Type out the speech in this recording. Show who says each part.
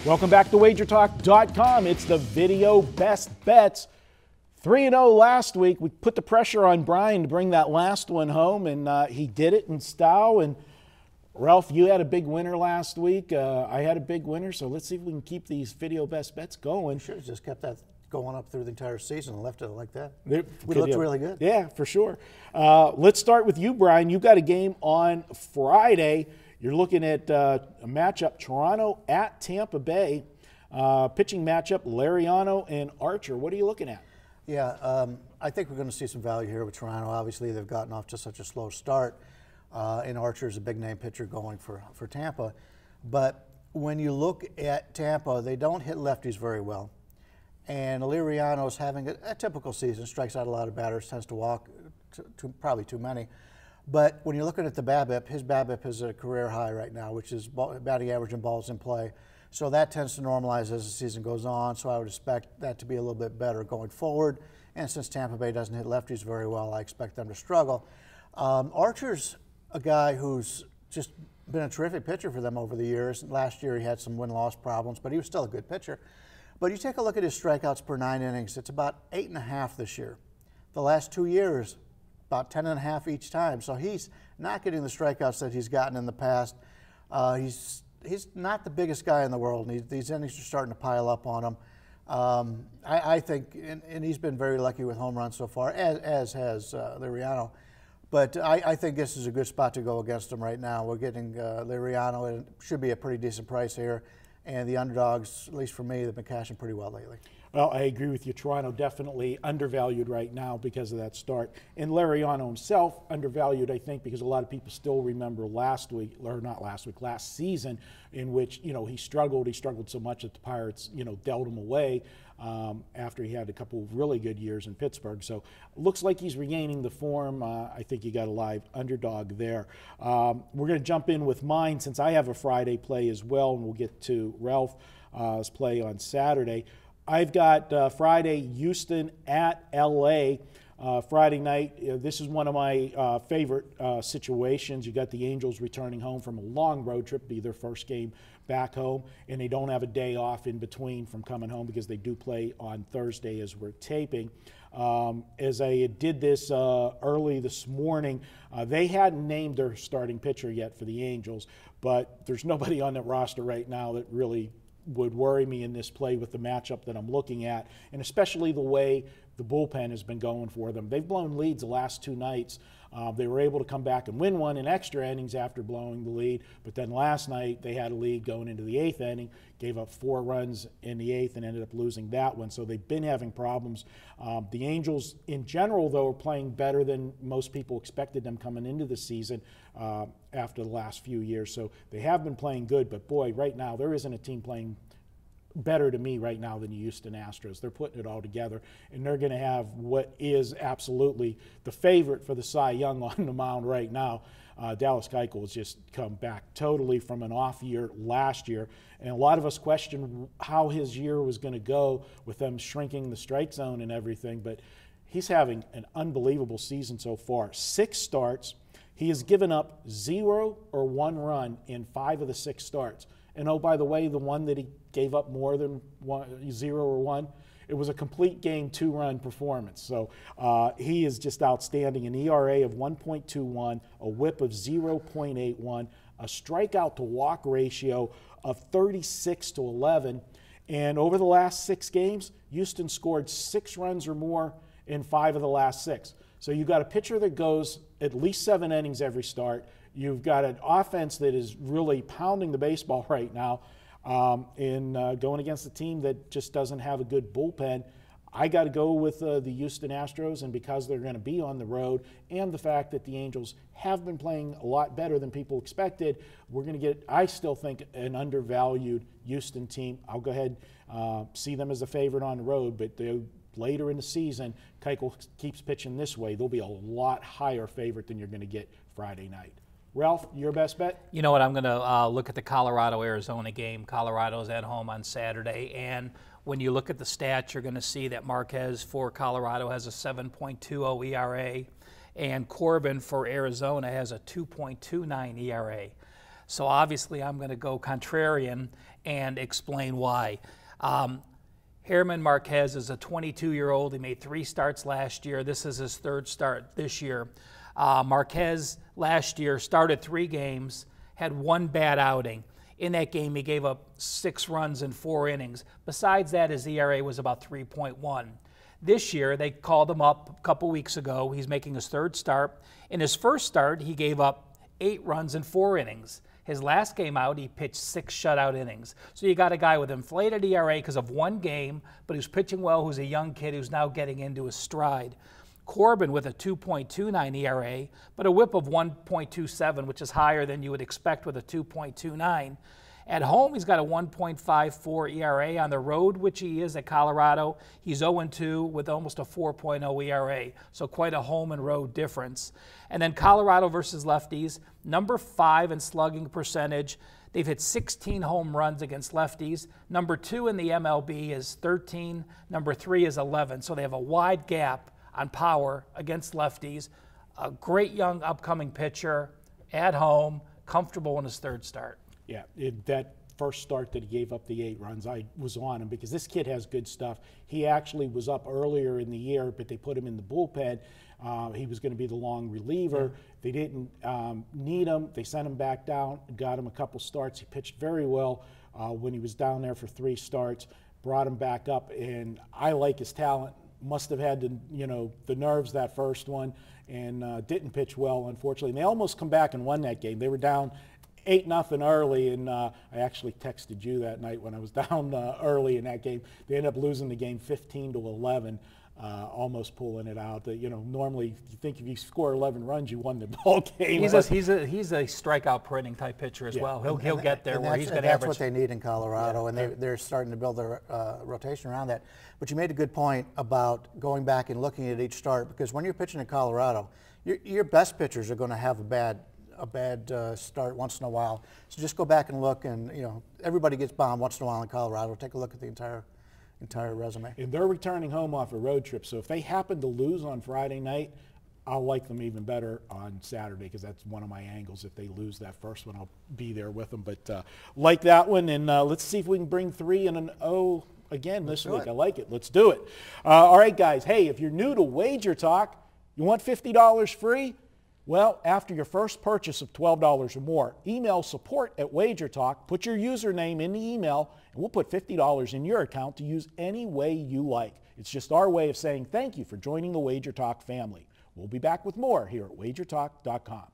Speaker 1: Welcome back to WagerTalk.com. It's the video best bets. 3-0 last week. We put the pressure on Bryan to bring that last one home, and he did it in style. And Ralph, you had a big winner last week. I had a big winner, so let's see if we can keep these video best bets going.
Speaker 2: Should have just kept that going up through the entire season and left it like that.
Speaker 1: We
Speaker 2: looked really good.
Speaker 1: Yeah, for sure. Let's start with you, Bryan. You got a game on Friday. You're looking at a matchup, Toronto at Tampa Bay. Pitching matchup, Lariano and Archer. What are you looking at?
Speaker 2: Yeah, I think we're going to see some value here with Toronto. Obviously, they've gotten off to such a slow start, and Archer's a big-name pitcher going for Tampa. But when you look at Tampa, they don't hit lefties very well. And Lariano's having a typical season, strikes out a lot of batters, tends to walk probably too many. But when you're looking at the BABIP, his BABIP is at a career high right now, which is batting average and balls in play. So that tends to normalize as the season goes on, so I would expect that to be a little bit better going forward. And since Tampa Bay doesn't hit lefties very well, I expect them to struggle. Archer's a guy who's just been a terrific pitcher for them over the years. Last year he had some win-loss problems, but he was still a good pitcher. But you take a look at his strikeouts per 9 innings, it's about 8.5 this year. The last 2 years, about 10.5 each time. So he's not getting the strikeouts that he's gotten in the past. He's not the biggest guy in the world, and these innings are starting to pile up on him. I think, and he's been very lucky with home runs so far, as has Lariano. But I think this is a good spot to go against him right now. We're getting Lariano, and it should be a pretty decent price here. And the underdogs, at least for me, they've been cashing pretty well lately.
Speaker 1: Well, I agree with you. Toronto definitely undervalued right now because of that start. And Lariano himself undervalued, I think, because a lot of people still remember last season, in which, he struggled. He struggled so much that the Pirates, dealt him away after he had a couple of really good years in Pittsburgh. So looks like he's regaining the form. I think you got a live underdog there. We're going to jump in with mine since I have a Friday play as well, and we'll get to Ralph's play on Saturday. I've got Friday, Houston at L.A. Friday night. This is one of my favorite situations. You got the Angels returning home from a long road trip, be their first game back home, and they don't have a day off in between from coming home because they do play on Thursday as we're taping. As I did this early this morning, they hadn't named their starting pitcher yet for the Angels, but there's nobody on that roster right now that really would worry me in this play with the matchup that I'm looking at, and especially the way the bullpen has been going for them. They've blown leads the last 2 nights. They were able to come back and win one in extra innings after blowing the lead, but then last night they had a lead going into the 8th inning, gave up 4 runs in the 8th and ended up losing that one. So they've been having problems. The Angels in general, though, are playing better than most people expected them coming into the season after the last few years. So they have been playing good, but boy, right now there isn't a team playing better to me right now than the Houston Astros. They're putting it all together, and they're going to have what is absolutely the favorite for the Cy Young on the mound right now. Dallas Keuchel has just come back totally from an off year last year, and a lot of us questioned how his year was going to go with them shrinking the strike zone and everything, but he's having an unbelievable season so far. 6 starts. He has given up 0 or 1 run in 5 of the 6 starts. And oh, by the way, the one that he gave up more than 0 or 1, it was a complete game 2-run performance. So he is just outstanding. An ERA of 1.21, a whip of 0.81, a strikeout to walk ratio of 36-11. And over the last 6 games, Houston scored 6 runs or more in 5 of the last 6. So you've got a pitcher that goes at least 7 innings every start. You've got an offense that is really pounding the baseball right now in going against a team that just doesn't have a good bullpen. I got to go with the Houston Astros, and because they're going to be on the road and the fact that the Angels have been playing a lot better than people expected, we're going to get, I still think, an undervalued Houston team. I'll go ahead see them as a favorite on the road, but later in the season, Keuchel keeps pitching this way, they'll be a lot higher favorite than you're going to get Friday night. Ralph, your best bet?
Speaker 3: You know what, I'm going to look at the Colorado-Arizona game. Colorado's at home on Saturday, and when you look at the stats, you're going to see that Marquez for Colorado has a 7.20 ERA, and Corbin for Arizona has a 2.29 ERA. So obviously I'm going to go contrarian and explain why. Herman Marquez is a 22-year-old. He made 3 starts last year. This is his 3rd start this year. Marquez last year started 3 games, had 1 bad outing. In that game, he gave up 6 runs in 4 innings. Besides that, his ERA was about 3.1. This year, they called him up a couple weeks ago. He's making his 3rd start. In his first start, he gave up 8 runs in 4 innings. His last game out, he pitched 6 shutout innings. So you got a guy with inflated ERA because of 1 game, but who's pitching well, who's a young kid who's now getting into his stride. Corbin with a 2.29 ERA, but a whip of 1.27, which is higher than you would expect with a 2.29. At home, he's got a 1.54 ERA. On the road, which he is at Colorado, he's 0-2 with almost a 4.0 ERA, so quite a home and road difference. And then Colorado versus lefties, number 5 in slugging percentage. They've hit 16 home runs against lefties. Number 2 in the MLB is 13. Number 3 is 11. So they have a wide gap on power against lefties. A great young upcoming pitcher at home, comfortable in his 3rd start.
Speaker 1: Yeah, that first start that he gave up the 8 runs, I was on him because this kid has good stuff. He actually was up earlier in the year, but they put him in the bullpen. He was going to be the long reliever. They didn't need him. They sent him back down, got him a couple starts. He pitched very well when he was down there for 3 starts, brought him back up, and I like his talent. Must have had the nerves that first one, and didn't pitch well, unfortunately. And they almost come back and won that game. They were down 8-0 early, and I actually texted you that night when I was down early in that game. They ended up losing the game 15-11, almost pulling it out. Normally you think if you score 11 runs, you won the ball game.
Speaker 3: He's a strikeout per inning type pitcher as well. He'll get there where he's going to average.
Speaker 2: That's what they need in Colorado, and they're starting to build their rotation around that. But you made a good point about going back and looking at each start, because when you're pitching in Colorado, your best pitchers are going to have a bad start once in a while. So just go back and look, and everybody gets bombed once in a while in Colorado. Take a look at the entire resume.
Speaker 1: And they're returning home off a road trip, so if they happen to lose on Friday night, I'll like them even better on Saturday, because that's one of my angles. If they lose that first one, I'll be there with them. But like that one, and let's see if we can bring 3 and an O again this week. I like it. Let's do it. All right, guys. Hey, if you're new to Wager Talk, you want $50 free? Well, after your first purchase of $12 or more, email support@WagerTalk, put your username in the email, and we'll put $50 in your account to use any way you like. It's just our way of saying thank you for joining the Wager Talk family. We'll be back with more here at WagerTalk.com.